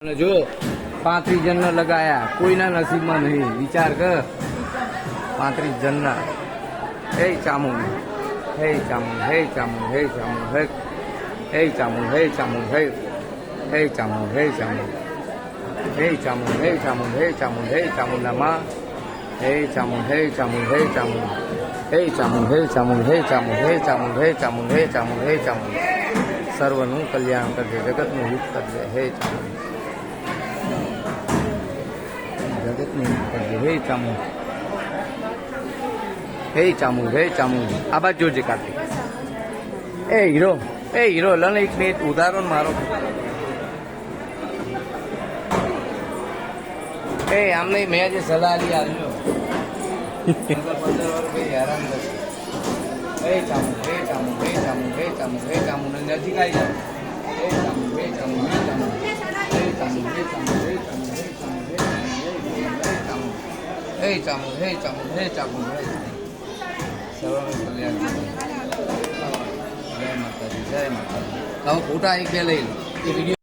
અને જો 35 જણને લગાયા, કોઈના નસીબમાં નહીં. વિચાર કર, 35 જણના. હે ચામુંડ, હે ચામુંડ, હે ચામુંડ, હે ચામુંડ, હે ચામુંડ, હે ચામુંડ, હે ચામુંડ, હે ચામુંડ, હે ચામુંડ, હે ચામુંડ, હે ચામુંડ, હે ચામુંડના માં. હે ચામુંડ, હે ચામુંડ, હે ચામુંડ, હે ચામુંડ, હે ચામુંડ, હે ચામુંડ, હે ચામુંડ, હે ચામુંડ, હે ચામુંડ, હે ચામુંડ. સર્વનું કલ્યાણ કરજે, જગતનું હિત કરજે. હે ચામુંડ, જગતનું હિત કરજે. હે ચામુંડ, હે ચામુંડ, હે ચામુંડ. આ બાજુ જોજે કાર્તિક. એ હીરો લન એક મિનિટ ઉધારો ને મારો. એ આમ નહીં, મેં જે સલાહ લી આવજો 15 વર્ષ હેરાન થશે. હે ચામુંડ, હે ચામુંડ, હે ચામુંડ, હે ચામુંડ, હે ચામુંડ. નજીક આવી જાવ. હે ચામુંડ, હે ચામુંડ, હે ચામુંડ, હે ચામુંડ, હે ચામુંડ, હે ચામુંડ, હે ચામુંડ, હે ચામુંડ, હે ચામુંડ, હે ચામુંડ, હે ચામુંડ. સર્વનું કલ્યાણ કરો. જય માતાજી, જય માતાજી. હવે ફોટા એક બે લઈ લો. એ વિડીયો